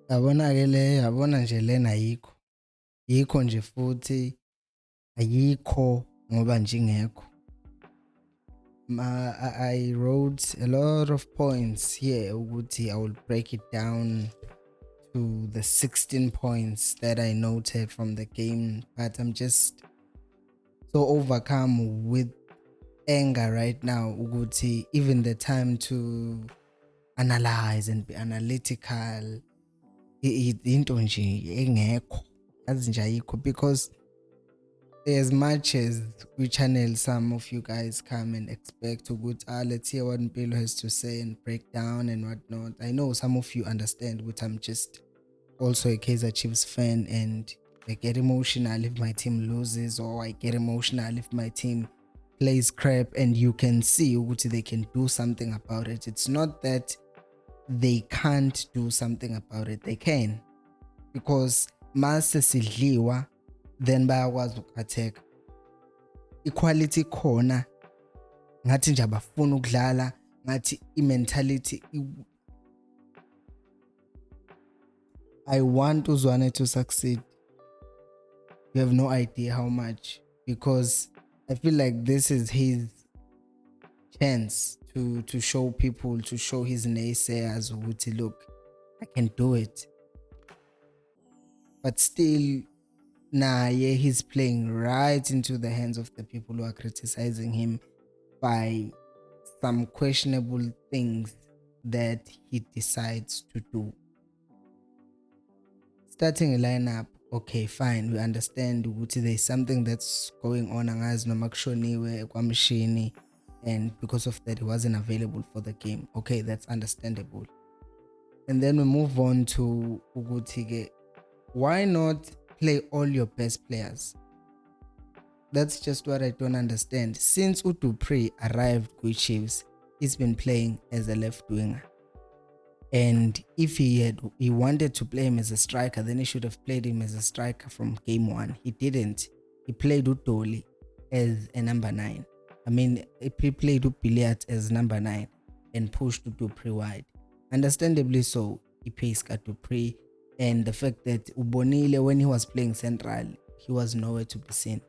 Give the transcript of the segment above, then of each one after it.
Yabona-ke le yabona nje lena yikho nje futhi ayikho ngoba nje ingekho. I wrote a lot of points here ukuthi I will break it down to the 16 points that I noted from the game, but I'm just so overcome with anger right now ukuthi even the time to analyze and be analytical into nje engekho, yazi nje ayikho, because as much as we channel, some of you guys come and expect ukuthi let's hear what Mpilo has to say and break down and whatnot. I know some of you understand, but I'm just also a Kaizer Chiefs fan, and I get emotional if my team loses, or I get emotional if my team plays crap, and you can see ukuthi they can do something about it. It's not that they can't do something about it, they can, because mase sidliwa then bayakwazi uku-attack. Equality khona, ngathi nje abafuna ukudlala, ngathi i-mentality I want uZwane to succeed. You have no idea how much, because I feel like this is his chance to show people, to show his naysayers ukuthi look, I can do it. But still, he's playing right into the hands of the people who are criticizing him by some questionable things that he decides to do. Starting a lineup, okay, fine, we understand ukuthi there's something that's going on, angazi noma kushoniwe kwamshini, and because of that he wasn't available for the game. Okay, that's understandable. And then we move on to ukuthi, why not play all your best players? That's just what I don't understand. Since uDupree arrived with Chiefs, he's been playing as a left winger. And if he wanted to play him as a striker, then he should have played him as a striker from game one. He didn't. He played Udoli as a number 9. I mean, he played Upiliat as number 9 and pushed Dupree wide. Understandably so, he pays Dupree, and the fact that Ubonile, when he was playing central, he was nowhere to be seen,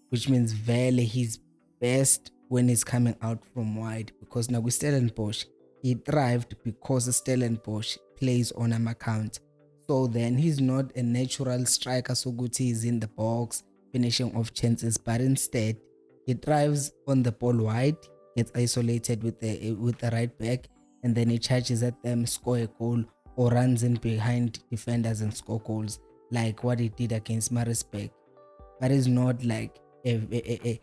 which means Vele he's best when he's coming out from wide, because now with Stellenbosch, he thrived because Stellenbosch plays on an account. So then he's not a natural striker, so good he's in the box finishing off chances, but instead he thrives on the ball wide, gets isolated with the right back, and then he charges at them, score a goal, or runs in behind defenders and score goals, like what he did against Maritzburg. But it's not like the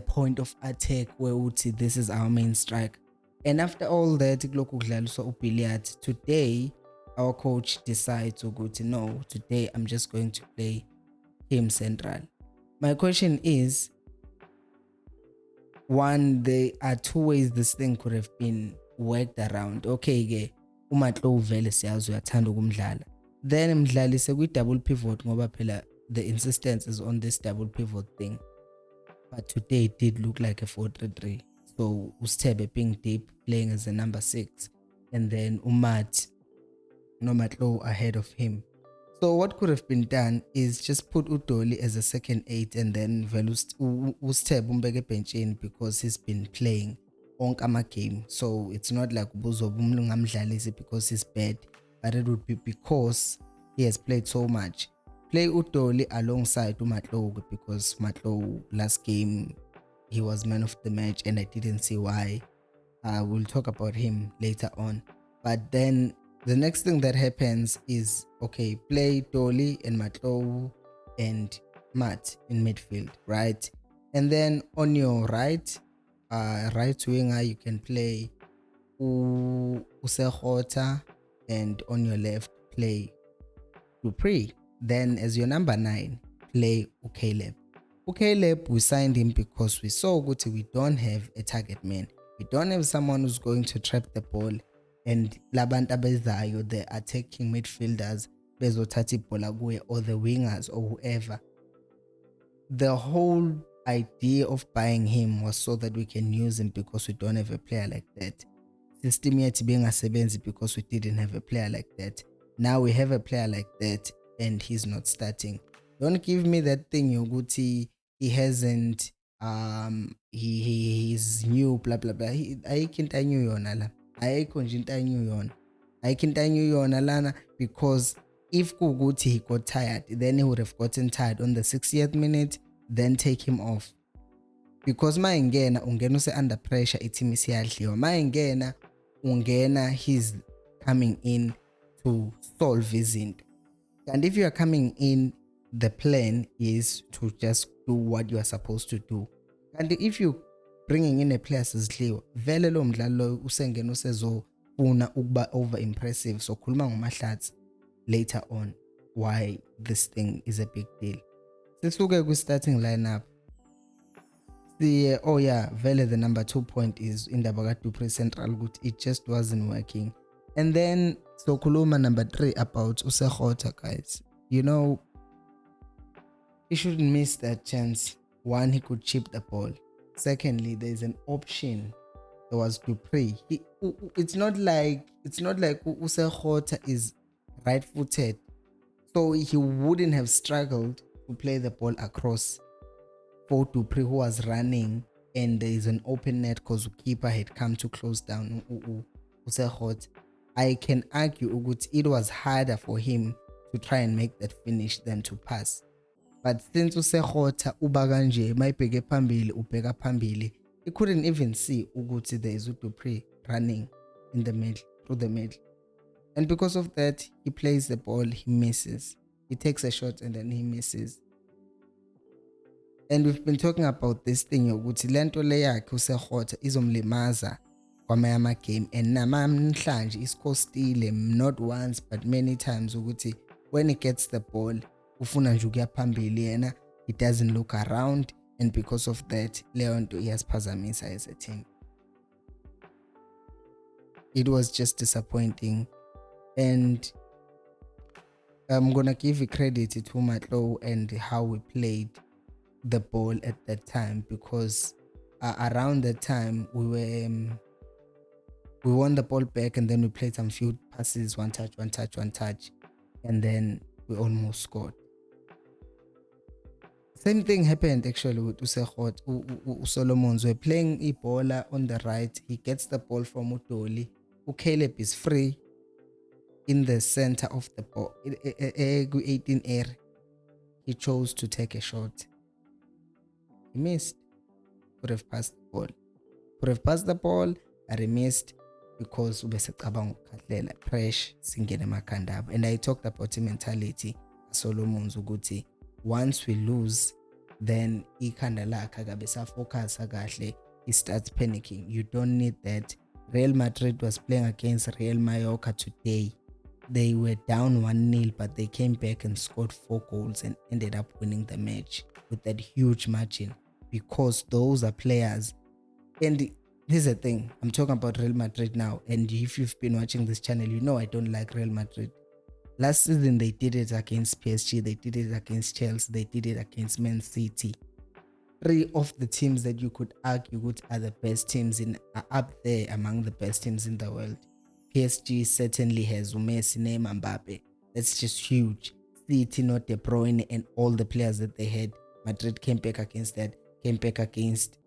point of attack where Uti, this is our main strike. And after all that, today our coach decides to go to no, today I'm just going to play him central. My question is, one, there are two ways this thing could have been worked around. Okay, uMatlo vele siyazi uyathanda ukumdlala, then mdlalise kwi-double pivot ngoba phela the insistence is on this double pivot thing. But today it did look like a 4-3-3. So Ustebe being deep, playing as a number 6, and then Nomatlo ahead of him. So what could have been done is just put Udoli as a second 8, and then Ustebe umbeke benchini, because he's been playing onke ama-game. So it's not like ungamdlalisi because he's bad, but it would be because he has played so much. Play Udoli alongside Matlo, because Matlo last game he was man of the match, and I didn't see why. We'll talk about him later on. But then the next thing that happens is, okay, play Dolly and Matlo and Matt in midfield, right? And then on your right winger, you can play Usehota, and on your left play Dupree. Then as your number 9, play Ukaleb. Ukaleb, we signed him because we saw good we don't have a target man. We don't have someone who's going to trap the ball, and labanta bezayo, the attacking midfielders, bezothatha ibhola kuye, or the wingers or whoever. The whole idea of buying him was so that we can use him, because we don't have a player like that. system yethu bengasebenzi because we didn't have a player like that. Now we have a player like that and he's not starting. Don't give me that thing yokuthi he hasn't he's new blah blah blah. Ayikho into anew yona la. Ayikho nje into anew yona. Ayikho into anew yona lana, because if kuguti he got tired, then he would have gotten tired on the 60th minute, then take him off. Because ma ingena ungena use under pressure, iteam isiyadliwa. Ma ingena ungena he's coming in to solve izinto. And if you are coming in, the plan is to just do what you are supposed to do. And if you bringing in a player sizidliwa, vele lo mdlalo usengena usezofuna ukuba over impressive, so khuluma ngomahlathi later on why this thing is a big deal. Sisuke ku starting lineup. Oh yeah, vele the number 2 point is indaba kaDupree Central ukuthi it just wasn't working. And then so kuluma number 3 about Usekhota, guys. You know, he shouldn't miss that chance. One, he could chip the ball. Secondly, there's an option. There was Dupree. It's not like Usekhota is right-footed, so he wouldn't have struggled to play the ball across for Dupree, who was running, and there is an open net because the keeper had come to close down Usekhota. I can argue it was harder for him to try and make that finish than to pass. But since Usekhota uba kanje mayibheke phambili ubheka phambili, he couldn't even see ukuthi there is Dupree running in the middle, through the middle. And because of that, he plays the ball, he misses. He takes a shot and then he misses. And we've been talking about this thing yokuthi lento le yakhe Usekhota izomlimaza kwamanye ama-game, and namhlanje isikostile not once but many times ukuthi when he gets the ball ufuna nje ukuya phambili yena, he doesn't look around, and because of that leyo nto iyasiphazamisa as a team. It was just disappointing, and I'm gonna give credit to Matlo and how we played the ball at that time, because around that time we won the ball back, and then we played some few passes, one touch, and then we almost scored. Same thing happened actually with Usekhota. Solomons were playing Ebola on the right. He gets the ball from Udoli. Caleb is free in the center of the ball. 18 air. He chose to take a shot. He missed. Could have passed the ball, but he missed because ubesecabanga ukukhatlela pressure singene emakhanda abo. And I talked about the mentality Solomons ukuthi once we lose, then ikhanda lakhe akabe safocus kahle, he starts panicking. You don't need that. Real Madrid was playing against Real Mallorca today. They were down 1-0, but they came back and scored 4 goals and ended up winning the match with that huge margin, because those are players. And here's the thing, I'm talking about Real Madrid now, and if you've been watching this channel, you know I don't like Real Madrid. Last season they did it against PSG, they did it against Chelsea, they did it against Man City. 3 of the teams that you could argue are the best teams are up there among the best teams in the world. PSG certainly has Messi, Neymar, Mbappe. That's just huge. City, not De Bruyne, and all the players that they had. Madrid came back against that, came back against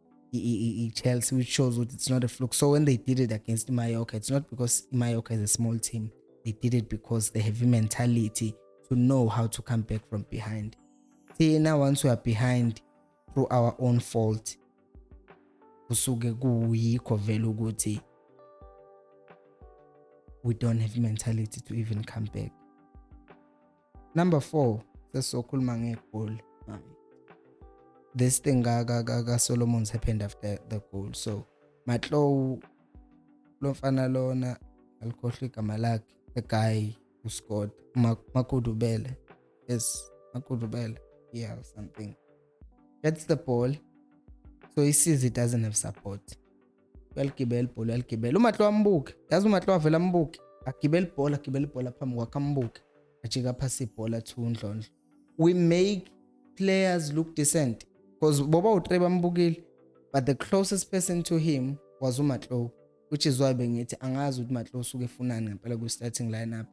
Chelsea, which shows that it's not a fluke. So when they did it against Mallorca, it's not because Mallorca is a small team. They did it because they have a mentality to know how to come back from behind. See, now once we are behind through our own fault, we don't have mentality to even come back. Number 4, the so-called Mange goal. This thing Solomon's happened after the goal. So Matlo Lofana Lona Alkohli Kamalak, the guy who scored, Makudubele. Yes, Makudubele. Yeah, or something. Gets the ball. So he sees it doesn't have support. Welkibel ball, welkibel. Umatlo ambuke. Yazi umatlo avela ambuke. Akibel ball phambi kwakhe ambuke. Ajika phasi ibhola to uNdlondlo. We make players look decent, because Boba uTreba ambukile, but the closest person to him was uMatlo. which is why bengithi angazi ukuthi Matlo usuke efunani ngempela ku starting lineup.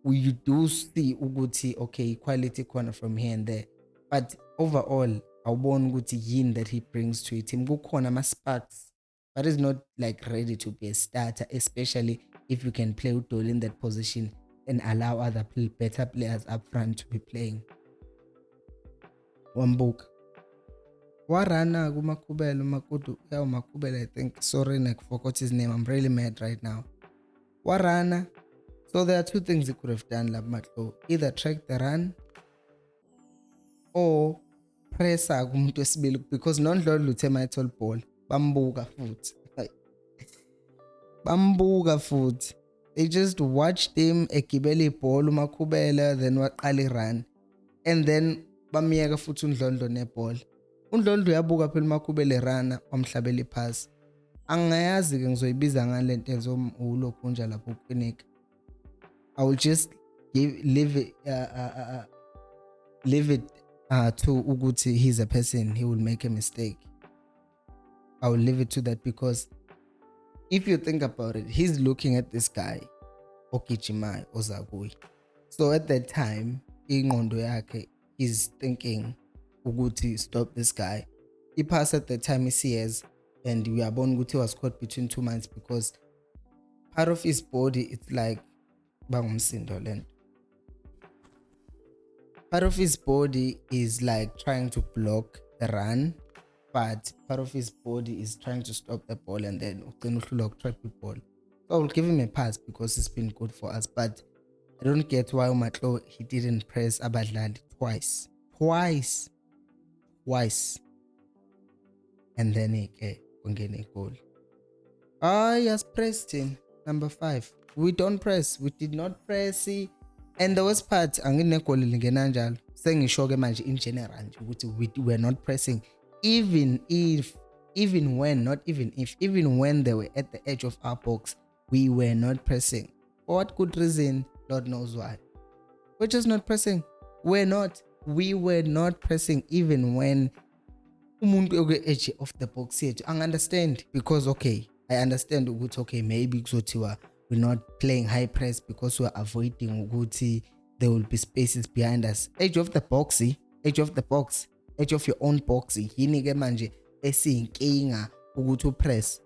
You do see ukuthi okay quality corner from here and there, but overall awubona ukuthi yini that he brings to a team. Kukhona ama sparks, but is not like ready to be a starter, especially if you can play Udoli in that position and allow other better players up front to be playing. Wambuka warana kuMakubela uMakudu Makubela, I think, sorry I forgot his name, I'm really mad right now. Warana. So there are two things he could have done, Matlo. Either track the run or press kumuntu wesibili, because nondlodlo uthe mayithola ball bambuka futhi. They just watched him egibela ibhola uMakubela, then waqala run, and then bamiyeka futhi undlondlo nebhola. Undlondlo uyabuka phela uMakubela rana wamhlabela ipass. Angayazi ke ngizoyibiza ngalento ezomulobhunja lapho kukinika. I will just leave it to ukuthi he's a person, he will make a mistake. I will leave it to that, because if you think about it, he's looking at this guy Okijimai Ozaguyi. So at that time ingqondo yakhe is thinking ukuthi stop this guy. He passed at the time he sees, and we are born ukuthi was caught between two minds, because part of his body, it's like part of his body is like trying to block the run, but part of his body is trying to stop the ball, and then trap the ball. So I will give him a pass because it's been good for us, but I don't get why Matlo he didn't press Abadlali twice, and then he ungene goal. Yes, pressed him. Number 5. We don't press. We did not press. And the worst part, anginegol lingena njalo. Sengisho ke manje in general ukuthi we were not pressing, even when they were at the edge of our box, we were not pressing. For what good reason? Lord knows why. We're just not pressing. We were not pressing even when umuntu at the edge of the box yethu. I understand, because okay, I understand ukuthi okay, maybe kuzothiwa we're not playing high press because we're avoiding ukuthi there will be spaces behind us. Edge of the box, edge of your own box. Yini ke manje esiyinkinga ukuthi upress,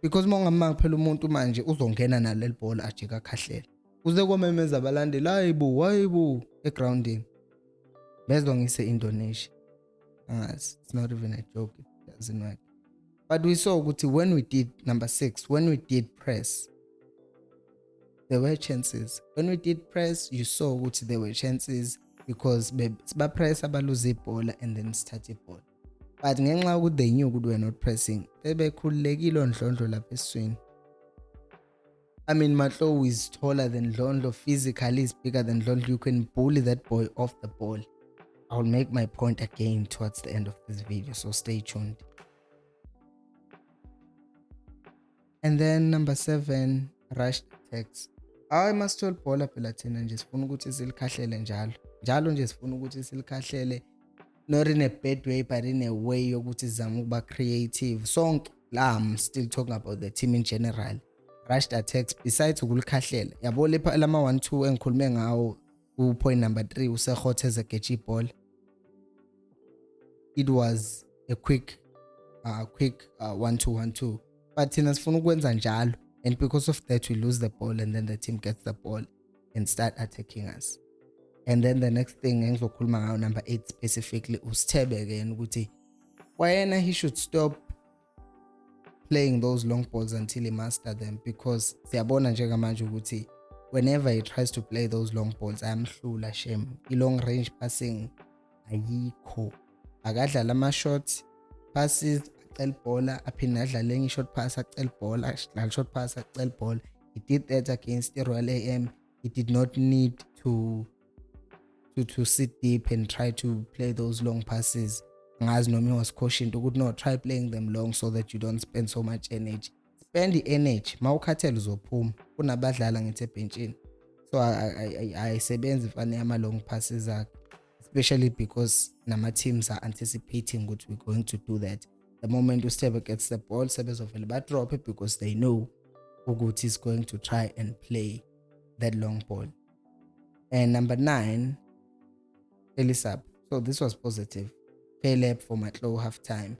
because mawungamanga phela umuntu manje uzongena naleli ball ajika khahlela uze komemeza abalandeli hayibo egroundini bezwe ngise Indonesia. It's not even a joke, it doesn't work. But we saw ukuthi when we did number 6, when we did press, there were chances. When we did press, you saw ukuthi there were chances, because ba press abaluze ibhola and then start ibhola. But ngenxa ukuthi they knew ukuthi we were not pressing, bebekhululekile ondlondlo lapha eswini. I mean, Matlo is taller than Ndlondlo, physically is bigger than Ndlondlo. You can bully that boy off the ball. I'll make my point again towards the end of this video, so stay tuned. And then number 7, rushed attacks. I must tell Paula Pelatina nje sifuna ukuthi silikhahlele njalo nje sifuna ukuthi silikhahlele, not in a bad way but in a way yokuthi sizama ukuba creative. Sonke la, I'm still talking about the team in general. Rushed attacks besides ukulikhahlela, yabo lepha lama 1-2 engikhulume ngawo ku point number 3 usekhothe gechi ball. It was a quick 1-2, but thina sifuna ukwenza njalo, and because of that we lose the ball, and then the team gets the ball and start attacking us. And then the next thing engizokhuluma ngayo, number 8 specifically, uSithebe again ukuthi wayena he should stop playing those long balls until he master them, because siyabona njengamanje ukuthi whenever he tries to play those long balls ayamhlula shame. I-long range passing ayikho, akadlala ama-short passes acela ibhola aphinde adlale enye short pass acela ibhola, adlala short pass acela ibhola. He did that against Royal AM. He did not need to sit deep and try to play those long passes. Ngazi noma he was cautioned ukuthi no, try playing them long so that you don't spend so much energy. Spend the energy, mawukhathela uzophuma, kunabadlala ngithi ebhenchini. So I sebenza ifane ama long passes akhe, especially because nama teams are anticipating ukuthi we're going to do that. The moment Ustebe gets the ball, Sebezovele drop it because they know Uguti is going to try and play that long ball. And number 9, Elisab. So this was positive. Caleb for Matlow half time.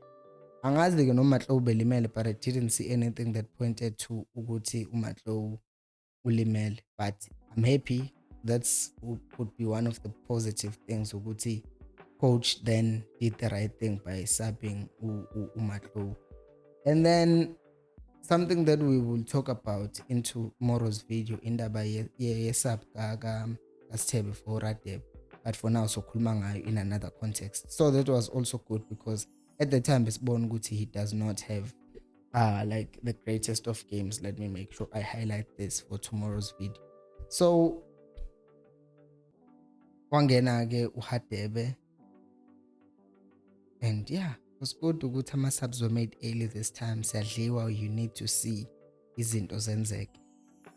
Angazi ke no Matlow belimele, but I didn't see anything that pointed to Uguti Matlow ulimele. But I'm happy. That's would be one of the positive things. Uguti coach then did the right thing by subbing Matlow. And then something that we will talk about into tomorrow's video indaba yesub kaSithebe for Radebe, but for now so khuluma in another context. So that was also good because at the time besibona ukuthi he does not have like the greatest of games. Let me make sure I highlight this for tomorrow's video. So wangena ke uHadebe, and yeah, it was good ukuthi ama-subs were made early this time. Siyadliwa, you need to see izinto zenzeke.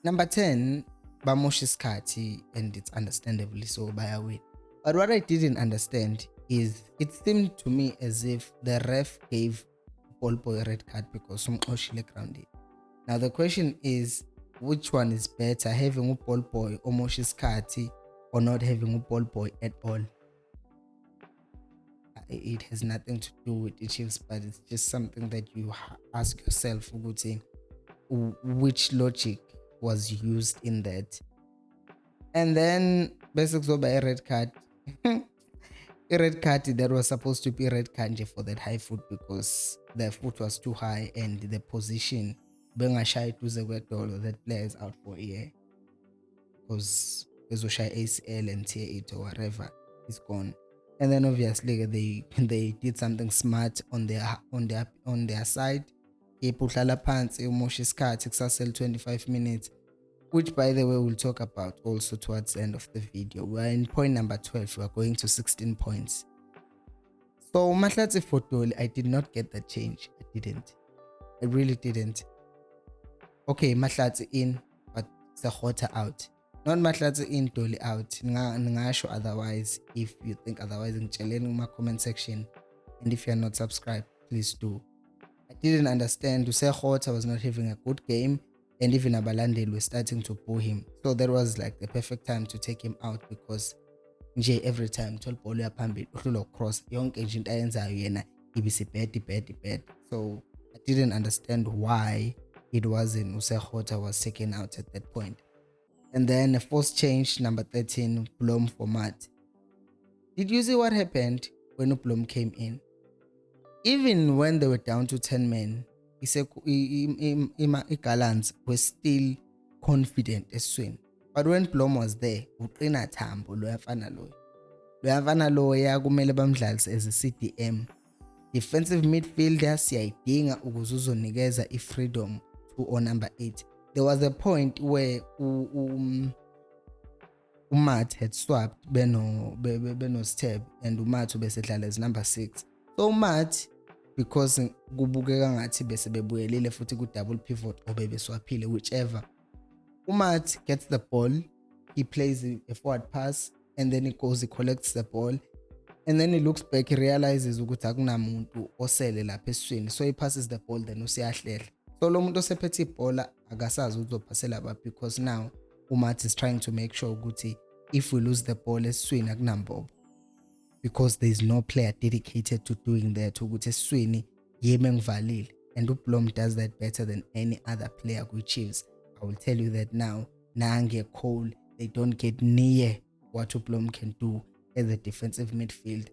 Number 10, bamosha isikhathi, and it's understandably so, bayawin. But what I didn't understand is it seemed to me as if the ref gave Ball Boy a red card because umxoshile ground. Now the question is, which one is better, having a Ball Boy omosha isikhathi or not having a Ball Boy at all? It has nothing to do with the Chiefs, but it's just something that you ask yourself, which logic was used in that. And then basically by a red card. A red card that was supposed to be a red card for that high foot because the foot was too high and the position being a shy to the wet that player is out for a year because there's a shy ACL and tear it or whatever is gone. And then obviously they did something smart on their side. Ipuhlala phansi umosha isikhathi kusasele 25 minutes, which by the way we'll talk about also towards the end of the video. We're in point number 12. We're going to 16 points. So Mahlatsi for Doli, I did not get that change. I really didn't. Okay, Mahlatsi in, but Sahota out. Not Mahlatsi in, Doli out. Ningasho otherwise. If you think otherwise, in my comment section. And if you're not subscribed, please do. I didn't understand. Sahota was not having a good game. And even Abalandel were starting to boo him. So that was like the perfect time to take him out because every time told ball yapambili cross yonke into ayenzayo yena ibisibhedi. So I didn't understand why it wasn't Usehota was taken out at that point. And then a forced change, number 13, Blom for Matt. Did you see what happened when Blom came in? Even when they were down to 10 men, Gallants were still confident as swing. But when Blom was there, uqina thambo loyafana loya kumele bamdlalise as a CDM. Defensive midfielder siyayidinga ukuze uzonikeza freedom to or number 8. There was a point where Matt had swapped Beno Steb and Matt ubesedlala as number 6. So Matt, because kubukeka ngathi bese bebuyelile futhi ku double pivot or bebeswaphile, whichever, Matt gets the ball, he plays a forward pass, and then he collects the ball, and then he looks back, he realizes ukuthi akunamuntu osele lapha eswini, so he passes the ball, then usiyahlela. So lo muntu osephethe ibhola akasazi uzophasela ba, because now Matt is trying to make sure ukuthi if we lose the ball eswini akunambobo, because there is no player dedicated to doing that ukuthi eswini yeme ngivalile, and uBlom does that better than any other player with Chiefs. I will tell you that now. Nange, Cole, they don't get near what uBlom can do as a defensive midfield.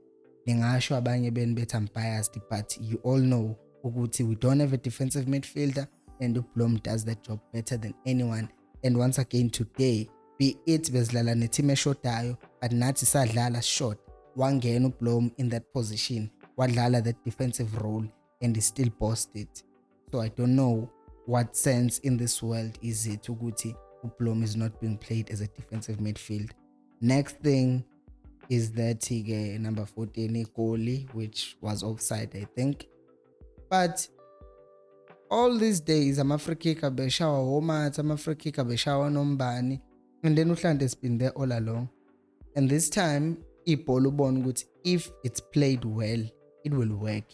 Ningasho abanye beni bethi I'm biased, but you all know ukuthi we don't have a defensive midfielder, and uBlom does that job better than anyone. And once again today, be it bezidlala neteam eshotayo, but nathi sadlala short, wangena uBlom in that position, wadlala that defensive role, and he still bossed it. So I don't know what sense in this world is it ukuthi uBlom is not being played as a defensive midfield. Next thing is that number 14 goalie, which was offside, I think. But all these days ama-free kicker beshawa womathi, ama-free kicker beshawa nombani, and then uHlande has been there all along. And this time ibhola ubona ukuthi if it's played well, it will work.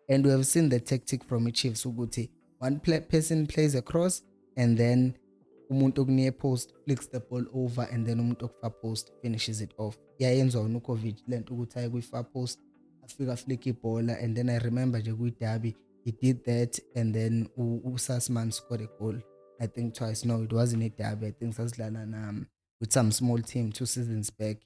And we have seen the tactic from Chiefs ukuthi one person plays across and then umuntu okunear post flicks the ball over and then umuntu okufar post finishes it off. Yayenziwa uNukovic lento ukuthi aye kwi-far post afika flick ibhola, and then I remember nje kwi-derby he did that, and then uSasman scored a goal I think twice. No, it wasn't a derby. I think sasidlala with some small team 2 seasons back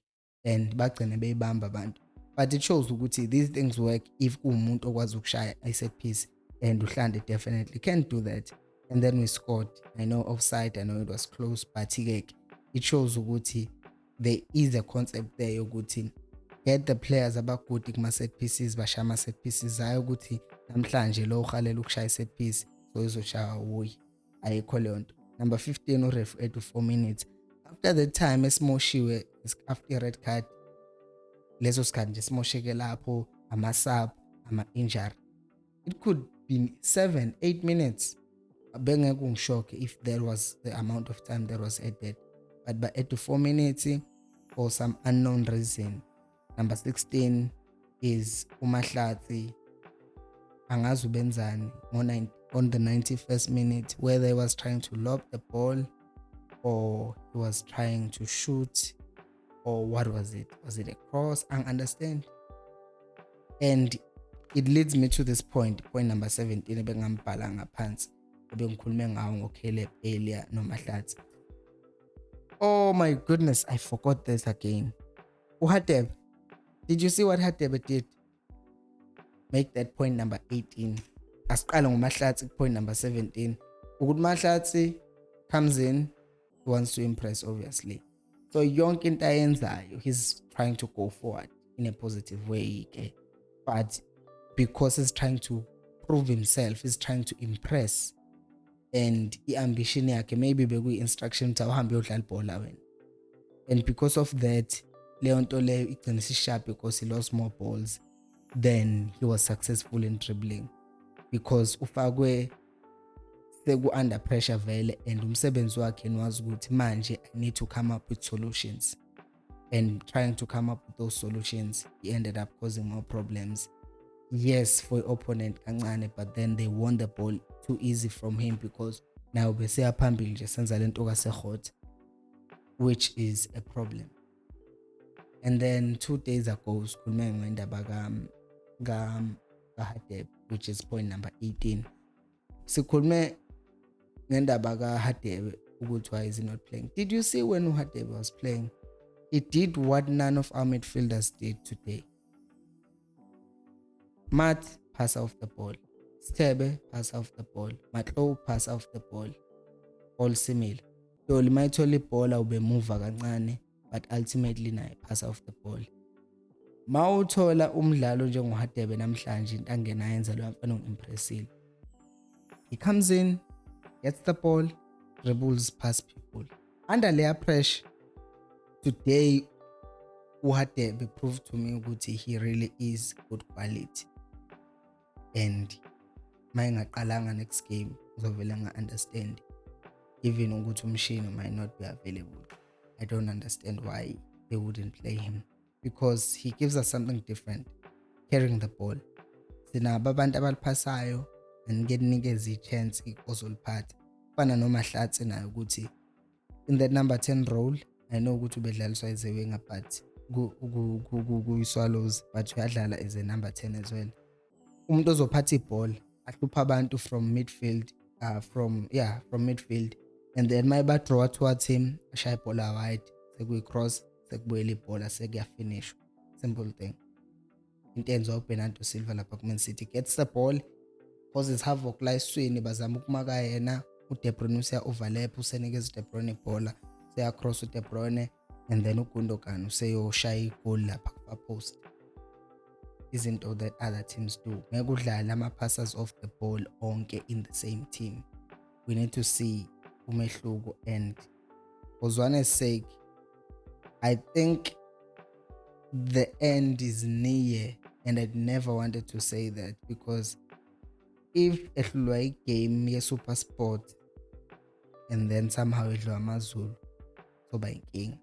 and bagcine beyibamba abantu. But it shows ukuthi these things work if umuntu okwazi ukushaya i-set piece, and uHlande definitely can do that. And then we scored. I know offside, I know it was close, but it shows ukuthi there is a concept there yokuthi get the players abagood kuma-set pieces, bashaya ama-set pieces, hayi ukuthi namhlanje lo uhalela ukushaya i-set piece so izoshaya wuyi. Ayikho leyo nto. Number 15 uref ethi 4 minutes after that time esimoshiwe after red card, leso sikhathi nje simosheke lapho ama-sub ama-injury, it could be 7-8 minutes. Bengeke ungishoke if there was the amount of time that was added, but by 8 to 4 minutes for some unknown reason. Number 16 is uMahlatsi, angazi ubenzani on the 91st minute, whether he was trying to lob the ball or he was trying to shoot, or what was it? Was it a cross? I understand. And it leads me to this point number 17 ebengambhala ngaphansi ebengikhulume ngawo ngoCaleb earlier noMahlatsi. Oh my goodness, I forgot this again. uHatebe, did you see what Hatebe did? Make that point number 18. Asiqala ngoMahlatsi point number 17. Ukuthi Mahlatsi comes in, he wants to impress obviously. So yonke into ayenzayo, he's trying to go forward in a positive way, okay? But because he's trying to prove himself, he's trying to impress, and i-ambition yakhe maybe bekuyi-instruction ukuthi awuhambe uyodlala ibhola wena. And because of that, leyo nto leyo igcina isisharp because he lost more balls than he was successful in dribbling, because ufakwe seku-under pressure vele, and umsebenzi wakhe niwazi ukuthi manje I need to come up with solutions, and trying to come up with those solutions, he ended up causing more problems. Yes, for opponent kancane, but then they won the ball too easy from him because now beseya phambili nje senza lento kaSehot, which is a problem. And then 2 days ago sikhulume ngendaba kaHatebe, which is point number 18. Sikhulume ngendaba kaHatebe ukuthi why is he not playing. Did you see when uHatebe was playing? He did what none of our midfielders did today. Matt, pass off the ball. Stebe, pass off the ball. Matlo, pass off the ball. All similar. Doli mayithola ibhola ube move kancane, but ultimately naye pass off the ball. Mawuthola umdlalo njengoHatebe namhlanje into angenayenza lo mfana ungimpressile. He comes in, gets the ball, dribbles past people. Under layer pressure, today uHatebe proved to me ukuthi he really is good quality. And mayengaqalanga next game uzovela nga-understand, even ukuthi umshini might not be available. I don't understand why they wouldn't play him, because he gives us something different, carrying the ball. Sinabo abantu abaliphasayo and ngenikeza i-chance ozoliphatha. Fana noMahlatsi nayo ukuthi in that number 10 role, I know ukuthi ubedlaliswa as a winger, but ku-Swallows, but uyadlala as a number 10 as well. Umuntu ozophatha ibhola ahlupha abantu from midfield, from midfield, and then mayiba draw towards him, ashaya ibhola wide, sekuyi-cross, sekubuyela ibhola, sekuyafinish. Simple thing. Into enziwa uBernardo Silva lapha ku-Man City, gets the ball, causes havoc la eswini, bazama ukumaka yena, uDe Bruyne useya-overlap, usenikeza uDe Bruyne ibhola, seya-cross uDe Bruyne, and then uGundogan useyoshaya igoli lapha ku-post. Izinto that other teams do. Ngeke udlale ama-passers off the ball onke in the same team. We need to see umehluko, and for Zwane's sake, I think the end is near, and I never wanted to say that, because if ehlulwa game ye-Super Sport and then somehow edliwa amaZulu, kuzoba inkinga.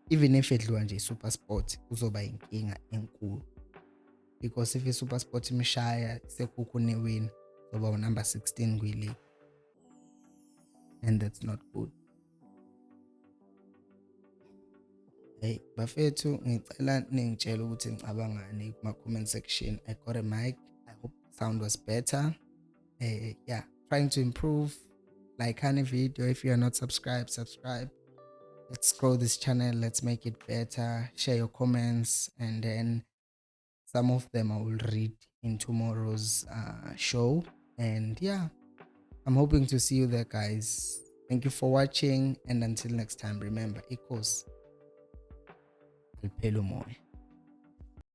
Even if edliwa nje i-Super Sport, kuzoba inkinga enkulu. because if i-super sport imshaya sekukho ne-win soba unumber 16 kwi-league, and that's not good. Hey bafethu, ngicela ningitshela ukuthi ngicabangani kuma-comment section. I got a mic. I hope sound was better. Yeah, trying to improve. Like any video. If you are not subscribed, subscribe. Let's grow this channel. Let's make it better. Share your comments, and then some of them I will read in tomorrow's show. And yeah, I'm hoping to see you there, guys. Thank you for watching, and until next time, remember, equals alphelo moya.